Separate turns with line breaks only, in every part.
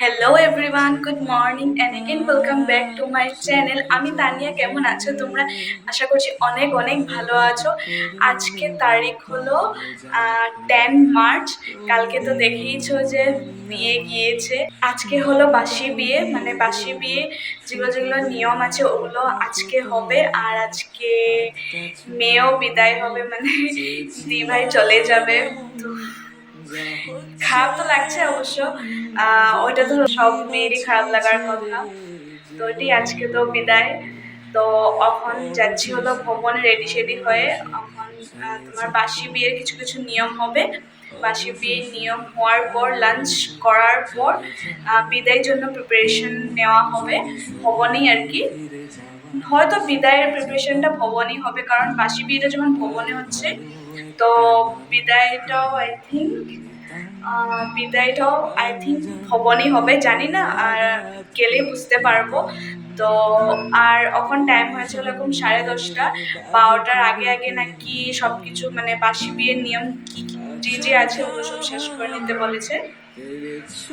Hello everyone, good morning and again welcome back to my channel. আমি তানিয়া। কেমন আছো তোমরা? আশা করছি অনেক অনেক ভালো আছো। আজকে তারিখ হলো 10 মার্চ। কালকে তো দেখেইছো যে বিয়ে গিয়েছে। আজকে হলো বাসি বিয়ে, মানে বাসি বিয়ে যেগুলো যেগুলো নিয়ম আছে ওগুলো আজকে হবে। আর আজকে মেয়েও বিদায় হবে, মানে দি ভাই চলে যাবে। তো খারাপ তো লাগছে অবশ্য, ওইটা তো সব মেয়েরই খারাপ লাগার কথা। তো এটি আজকে তো বিদায়। তো এখন যাচ্ছি হলো ভবনে রেডি সেডি হয়ে। এখন তোমার বাসি বিয়ের কিছু কিছু নিয়ম হবে। বাসি বিয়ের নিয়ম হওয়ার পর লাঞ্চ করার পর বিদায়ের জন্য প্রিপারেশন নেওয়া হবে ভবনেই আর কি। হয়তো বিদায়ের প্রিপারেশনটা ভবনই হবে, কারণ বাসি বিয়েটা যখন ভবনে হচ্ছে তো বিদায়টাও আই থিঙ্ক ভবনই হবে, জানি না, আর গেলেই বুঝতে পারবো। তো আর এখন টাইম হয়েছে এরকম 10:30। 12টার আগে আগে নাকি সবকিছু, মানে বাসি বিয়ের নিয়ম কি কি যে আছে ওগুলো সব শেষ করে নিতে বলেছে।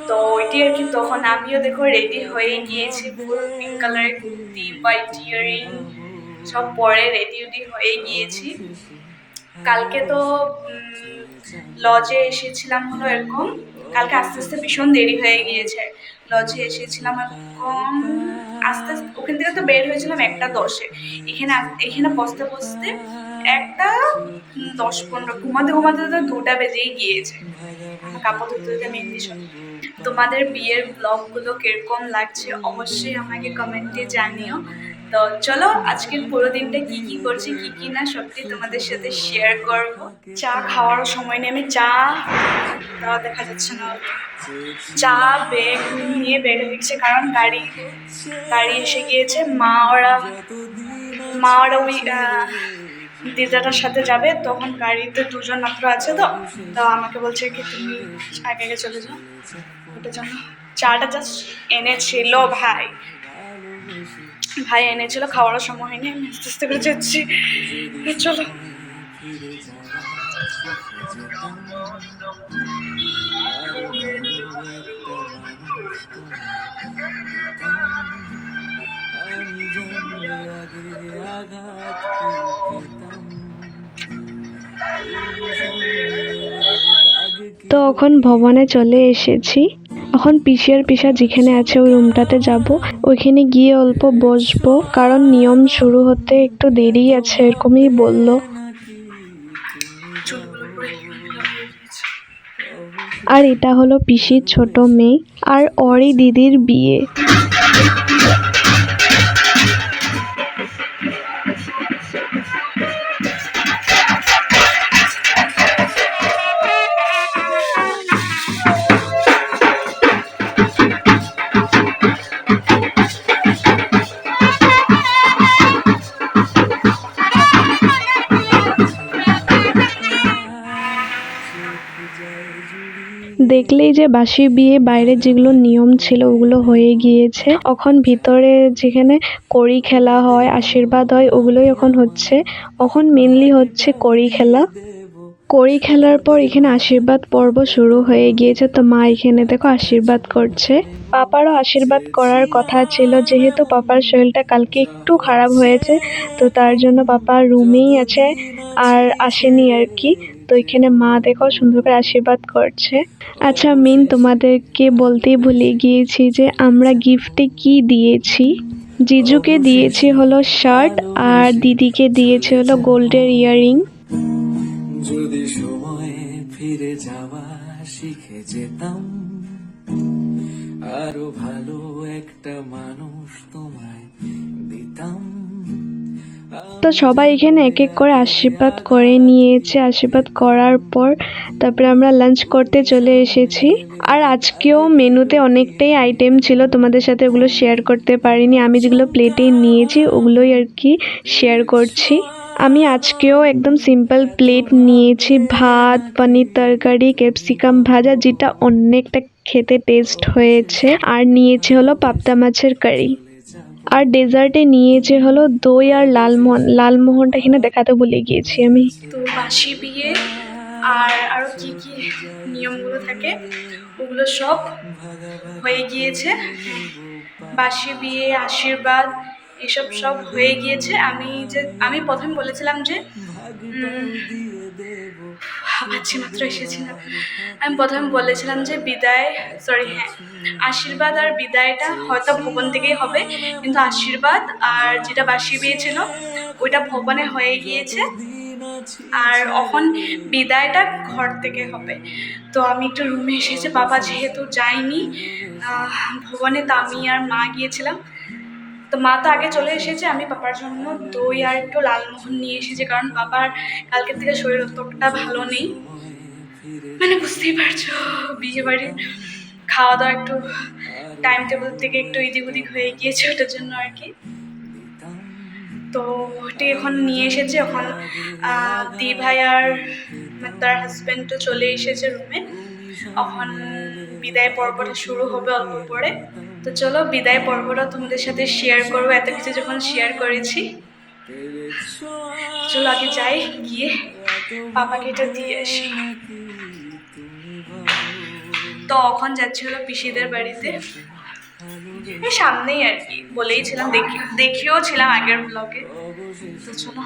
তো ওইটি আর কি। তখন আমিও দেখো রেডি হয়ে গিয়েছি, ফুল পিঙ্ক কালারের কুর্তি, হোয়াইট ইয়ারিং সব পরে রেডি হয়ে গিয়েছি। কালকে তো লজে এসেছিলাম হলো এরকম। কালকে আস্তে আস্তে ভীষণ দেরি হয়ে গিয়েছে। লজে এসেছিলাম এরকম আস্তে আস্তে, ওখান থেকে তো বের হয়েছিলাম 1টা 10-এ। এখানে এখানে বসতে বসতে 1টা 10-15, ঘুমাতে ঘুমাতে তো 2টা বেজেই গিয়েছে। আমার কাপড় ধুতে ধুতে মেহেন্দি সব। তোমাদের বিয়ের ব্লগগুলো কিরকম লাগছে অবশ্যই আমাকে কমেন্টে জানিও। তো চলো আজকের পুরো দিনটা কি কি করছি কি কি না সত্যি তোমাদের সাথে শেয়ার করব। চা খাওয়ার সময় নিয়ে আমি চা দেখা যাচ্ছে না, চা ব্যাগ নিয়ে বের হয়ে গেছে, কারণ গাড়ি এসে গিয়েছে। মা ওরা ওই দিদাটার সাথে যাবে, তখন গাড়িতে 2জন মাত্র আছে। তো তো আমাকে বলছে কি তুমি আগে আগে চলে যাও। ওটার জন্য চাটা জাস্ট এনেছিল ভাই এনেছিল, খাওয়ার সময় হয়নি, আমি আস্তে আস্তে করে যাচ্ছি। চলো।
তো এখন ভবনে চলে এসেছি। এখন পিসি আর পিসা যেখানে আছে ওই রুমটাতে যাব, ওইখানে গিয়ে অল্প বসবো, কারণ নিয়ম শুরু হতে একটু দেরি আছে এরকমই বললো। আর এটা হলো পিসির ছোট মেয়ে আর ওরই দিদির বিয়ে। দেখলেই যে বাসি বিয়ে বাইরে যেগুলো নিয়ম ছিল ওগুলো হয়ে গিয়েছে। এখন ভিতরে যেখানে কড়ি খেলা হয়, আশীর্বাদ হয়, ওগুলোই এখন হচ্ছে। এখন মেনলি হচ্ছে কড়ি খেলা। কড়ি খেলার পর এখানে আশীর্বাদ পর্ব শুরু হয়ে গিয়েছে। তো মা এখানে দেখো আশীর্বাদ করছে। পাপারও আশীর্বাদ করার কথা ছিল, যেহেতু পাপার শরীরটা কালকে একটু খারাপ হয়েছে, তো তার জন্য পাপা রুমেই আছে আর আসেনি আর কি। তো এখানে মা দেখো সুন্দর করে আশীর্বাদ করছে। আচ্ছা মিন, তোমাদেরকে বলতেই ভুলে গিয়েছি যে আমরা গিফটে কি দিয়েছি। জিজুকে দিয়েছি হলো শার্ট আর দিদিকে দিয়েছি হলো গোল্ডের ইয়াররিং।
যদি সময় ফিরে যাওয়া শিখে যেতাম, আরো ভালো একটা মানুষ তোমায় দিতাম।
তো সবাই এখানে এক এক করে আশীর্বাদ করে নিয়েছে। আশীর্বাদ করার পর তারপরে আমরা লাঞ্চ করতে চলে এসেছি। আর আজকেও মেনুতে অনেকটাই আইটেম ছিল, তোমাদের সাথে ওগুলো শেয়ার করতে পারিনি। আমি যেগুলো প্লেটে নিয়েছি ওগুলোই আর কি শেয়ার করছি। আমি আজকেও একদম সিম্পল প্লেট নিয়েছি, ভাত, পনির তরকারি, ক্যাপসিকাম ভাজা, যেটা অনেকটা খেতে টেস্ট হয়েছে। আর নিয়েছি হলো পাবদা মাছের কারি। আর ডেজার্টে নিয়েছে হলো দই আর লালমোহন। লালমোহনটা এখানে দেখাতে ভুলে গিয়েছি আমি।
তো বাসি বিয়ে আর আরও কী কী নিয়মগুলো থাকে ওগুলো সব হয়ে গিয়েছে। বাসি বিয়ে, আশীর্বাদ, এসব সব হয়ে গিয়েছে। আমি প্রথমে বলেছিলাম যে ভাবাচ্ছি মাত্র এসেছিলাম, আমি প্রথমে বলেছিলাম যে আশীর্বাদ আর বিদায়টা হয়তো ভবন থেকেই হবে, কিন্তু আশীর্বাদ আর যেটা বাসি বিয়ে ছিল ওইটা ভবনে হয়ে গিয়েছে, আর এখন বিদায়টা ঘর থেকে হবে। তো আমি একটু রুমে এসেছি, বাবা যেহেতু যায়নি ভবনে, তো আমি আর মা গিয়েছিলাম। তো মা তো আগে চলে এসেছে, আমি পাপার জন্য দই আর একটু লালমোহন নিয়ে এসেছি, কারণ বাবার কালকের থেকে শরীর অতটা ভালো নেই, মানে বুঝতেই পারছো বিয়ে বাড়ির খাওয়া দাওয়া একটু টাইম টেবিল থেকে একটু এদিক ওদিক হয়ে গিয়েছে, ওটার জন্য আর কি। তো ওটি এখন নিয়ে এসেছে, এখন দি ভাই আর তার হাজব্যান্ডও চলে এসেছে রুমে। এখন বিদায় পর্বটা শুরু হবে অল্প পরে। তো চলো বিদায় পর্বটা তোমাদের সাথে শেয়ার করবো, এত কিছু যখন শেয়ার করেছি। চলো আগে যাই, গিয়ে পাপাকে এটা দিয়ে আসি। তো এখন যাচ্ছি হলো পিসিদের বাড়িতে, এই সামনেই আর কি, বলেইছিলাম, দেখিও ছিলাম আগের ব্লগে। তো চলো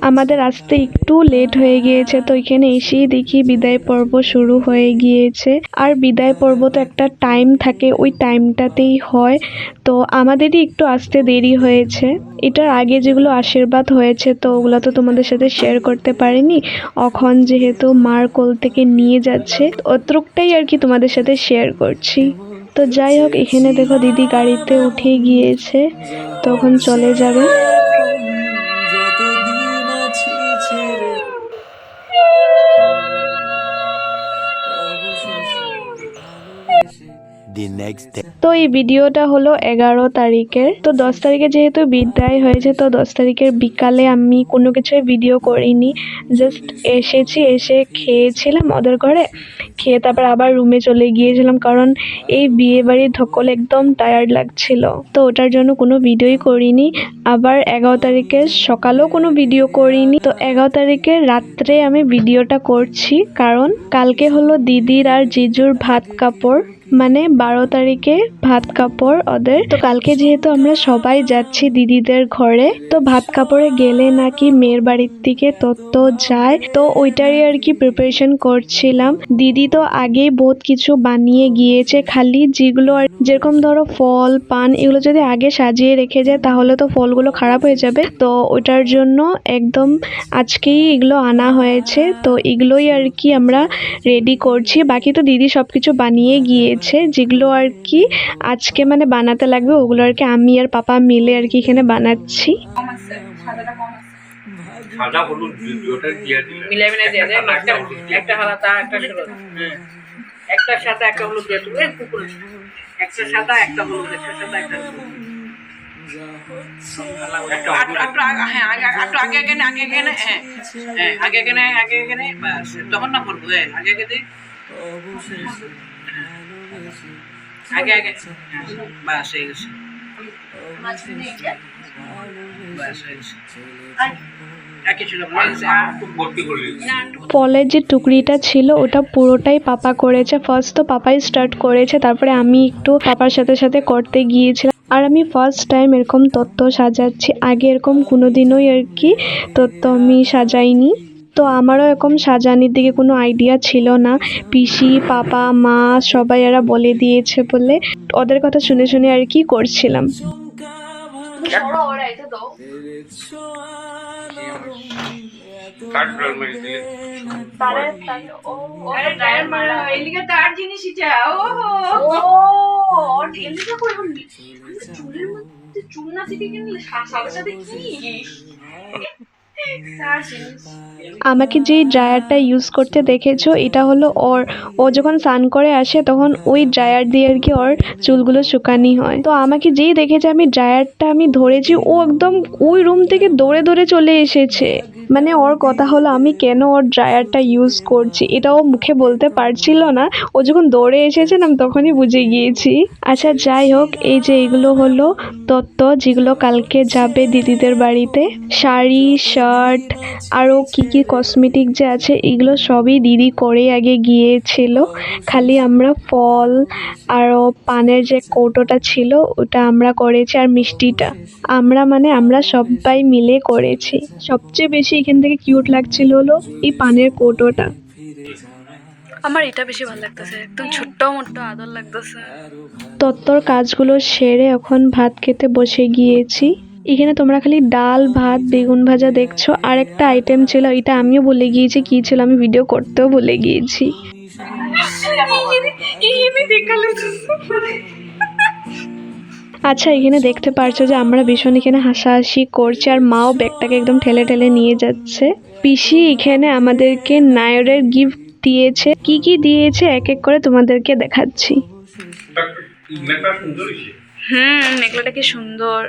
আমাদের আসতে একটু লেট হয়ে গিয়েছে, তো এখানে এসেই দেখি বিদায় পর্ব শুরু হয়ে গিয়েছে। আর বিদায় পর্ব তো একটা টাইম থাকে, ওই টাইমটাতেই হয়, তো আমাদেরই একটু আসতে দেরি হয়েছে। এটার আগে যেগুলো আশীর্বাদ হয়েছে তো ওগুলো তো তোমাদের সাথে শেয়ার করতে পারিনি, এখন যেহেতু মার কোল থেকে নিয়ে যাচ্ছে অতটুকটাই আর কি তোমাদের সাথে শেয়ার করছি। তো যাই হোক, এখানে দেখো দিদি গাড়িতে উঠে গিয়েছে, তখন চলে যাবে।
যতদিন আছি ছেড়ে অবশেষে ভালোবেসে
The next day.
তো এই ভিডিওটা হলো 11 তারিখের। তো 10 তারিখে যেহেতু বিদায় হয়েছে, তো 10 তারিখের বিকালে আমি কোনো কিছুই ভিডিও করিনি, জাস্ট এসেছি, এসে খেয়েছিলাম ওদের ঘরে, খেয়ে তারপর আবার রুমে চলে গিয়েছিলাম, কারণ এই বিয়ে বাড়ির ধকল একদম টায়ার্ড লাগছিল, তো ওটার জন্য কোনো ভিডিওই করিনি। আবার 11 তারিখের সকালেও কোনো ভিডিও করিনি। তো 11 তারিখের রাত্রে আমি ভিডিওটা করছি, কারণ কালকে হলো দিদির আর জিজুর ভাত কাপড়, মানে 12 তারিখে ভাত কাপড় ওদের। তো কালকে যেহেতু আমরা সবাই যাচ্ছি দিদিদের ঘরে, তো ভাত কাপড়ে গেলে নাকি মেয়ের বাড়ির থেকে তত্ত্ব যায়, তো ওইটারই আর কি প্রিপারেশন করছিলাম। দিদি তো আগেই বহুত কিছু বানিয়ে গিয়েছে, খালি যেগুলো আর যেরকম ধরো ফল পান এগুলো যদি আগে সাজিয়ে রেখে যায় তাহলে তো ফলগুলো খারাপ হয়ে যাবে, তো ওটার জন্য একদম আজকেই এগুলো আনা হয়েছে। তো এগুলোই আর কি আমরা রেডি করছি, বাকি তো দিদি সব কিছু বানিয়ে গিয়েছে, যেগুলো আর কি আজকে মানে বানাতে লাগবে ওগুলো আর কি আমি আর পাপা মিলে আর কি এখানে বানাচ্ছি।
কম আছে, সাদাটা কম আছে।
সাদা হলুদ ওটা দিয়ে দিলে
মিলাই মিলাই দিয়ে দেয়, একটা হালাতা একটা হলুদ, একটার সাথে একটা হলুদ দিয়ে তুমি পুকুরে একটা সাদা একটা হলুদ, একটা সাদা একটা হলুদ। হ্যাঁ একটু আগে আগে বাস তখন না বলবো, আগে দিই আগে বাস হয়ে গেছে, বাস হয়ে গেছে। আর কিছু না,
ভর্তি করলি
ফলের যে টুকরিটা ছিল ওটা পুরোটাই পাপা করেছে, ফার্স্ট তো পাপাই স্টার্ট করেছে, তারপরে আমি একটু পাপার সাথে সাথে করতে গিয়েছিলাম। আর আমি ফার্স্ট টাইম এরকম তত্ত্ব সাজাচ্ছি, আগে এরকম কোনোদিনই আর কি তত্ত্ব আমি সাজাইনি, তো আমারও এরকম সাজানির দিকে কোনো আইডিয়া ছিল না। পিসি পাপা মা সবাই এরা বলে দিয়েছে বলে ওদের কথা শুনে শুনে আর কি করছিলাম।
কাট ব্লাড মেরে দিলে
তার জিনিস চুলের মধ্যে চুল না থেকে কিনলে সাথে সাথে কি
আমাকে যেই ড্রায়ারটা ইউজ করতে দেখেছো এটা হলো ও যখন স্নান করে আসে তখন ওই ড্রায়ার দিয়ে আর কি ওর চুলগুলো শুকানি হয়। তো আমাকে যেই দেখেছে আমি ড্রায়ারটা আমি ধরেছি, ও একদম ওই রুম থেকে দৌড়ে দৌড়ে চলে এসেছে। মানে ওর কথা হলো আমি কেন ওর ড্রায়ারটা ইউজ করছি এটা ও মুখে বলতে পারছিল না, ও যখন দৌড়ে এসেছে না আমি তখনই বুঝে গিয়েছি। আচ্ছা যাই হোক, এই যে এগুলো হলো তত্ত্ব যেগুলো কালকে যাবে দিদিদের বাড়িতে। শাড়ি, শার্ট, আরও কি কি কসমেটিক যে আছে এগুলো সবই দিদি করে আগে গিয়েছিল। খালি আমরা ফল আরও পানের যে কৌটোটা ছিল ওটা আমরা করেছি, আর মিষ্টিটা আমরা সবাই মিলে করেছি। সবচেয়ে বেশি এখান থেকে কিউট লাগছিল হলো এই পানের কৌটোটা।
আমার এটা বেশি ভালো লাগতেছে, একদম ছোট্ট মোট্ট আদর লাগতেছে।
তত্ত্বর কাজগুলো সেরে এখন ভাত খেতে বসে গিয়েছি। এখানে তোমরা খালি ডাল, ভাত, বেগুন ভাজা দেখছো, আর একটা আইটেম ছিল এটা আমিও ভুলে গিয়েছি কি ছিল, আমি ভিডিও করতেও ভুলে গিয়েছি। আচ্ছা এখানে দেখতে পারছো যে আমরা ভীষণ এখানে হাসাহাসি করছি, আর মাও ব্যাগটাকে একদম ঠেলে ঠেলে নিয়ে যাচ্ছে। পিসি এখানে আমাদেরকে নায়রের গিফট দিয়েছে, কি কি দিয়েছে এক এক করে তোমাদেরকে দেখাচ্ছি।
মেকআপ সুন্দর হয়েছে।
মেঘলাটা কি সুন্দর।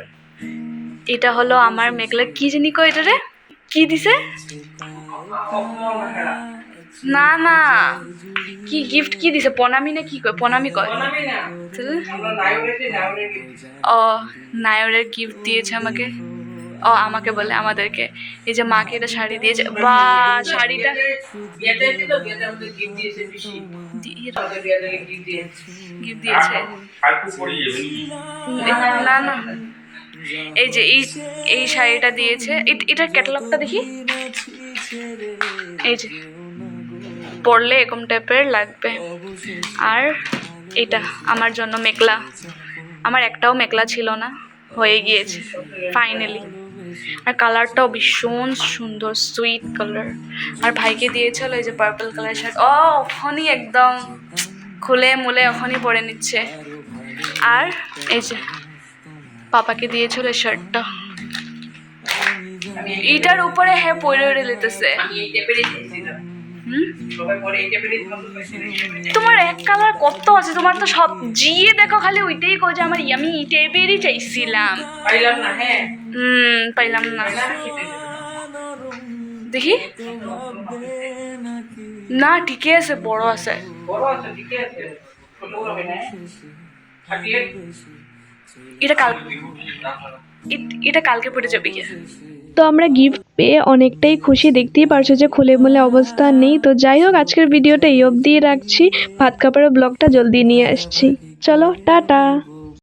এটা হলো আমার মেঘলা, কি জানি কয় এটা রে, কি দিছে? না না, কি গিফট কি দিছে? প্রণামী না কি কয়? প্রণামী কয়।
আমি না, আমরা নায়রের gift।
ও নায়রের গিফট দিয়েছে আমাকে, ও আমাকে বলে আমাদেরকে। এই যে মাকে এটা শাড়ি দিয়েছে, বা শাড়িটা
বিয়েতে ছিল, বিয়েতে আমাদের gift দিয়েছে পিসি। আমাদের বিয়েতে gift দিয়েছে।
গিফট দিয়েছে।
আর একটু পরে যাবেন।
না না, এই যে এই শাড়িটা দিয়েছে। এটার ক্যাটালগটা দেখি। এই যে পরলে এরকম টাইপের লাগবে। আর এটা আমার জন্য মেঘলা, আমার একটাও মেঘলা ছিল না, হয়ে গিয়েছে ফাইনালি। আর কালারটাও ভীষণ সুন্দর, সুইট কালার। আর ভাইকে দিয়েছিল এই যে পার্পল কালার শার্ট, ও ওখানই একদম খুলে মুলে ওখানই পরে নিচ্ছে। আর এই যে পাপাকে দিয়েছিল এই শার্টটা, এটার উপরে হ্যাঁ পরে লেতেছে।
আমি এই টাইপেরই দিয়েছিলাম। সবাই পরে এই টাইপেরই দিয়েছিলাম।
তোমার এক কালার কত আছে, তোমার তো সব জিয়ে দেখো খালি ওইটাই কো যে আমি এই টাইপেরই চাইছিলাম।
পাইলাম না, হ্যাঁ
পাইলাম না। দেখি না, ঠিকই আছে, বড় আছে।
বড় আছে, ঠিকই আছে, ছোট হবে না। 38
এটা কালকে পড়ে যাবে কি?
তো আমরা গিফট পেয়ে অনেকটাই খুশি, দেখতেই পারছো যে খুলে মুলে অবস্থা নেই। তো যাই হোক আজকের ভিডিওটা এই অবধিই রাখছি, ভাত খাবারের ব্লগটা জলদি নিয়ে আসছি। চলো টাটা।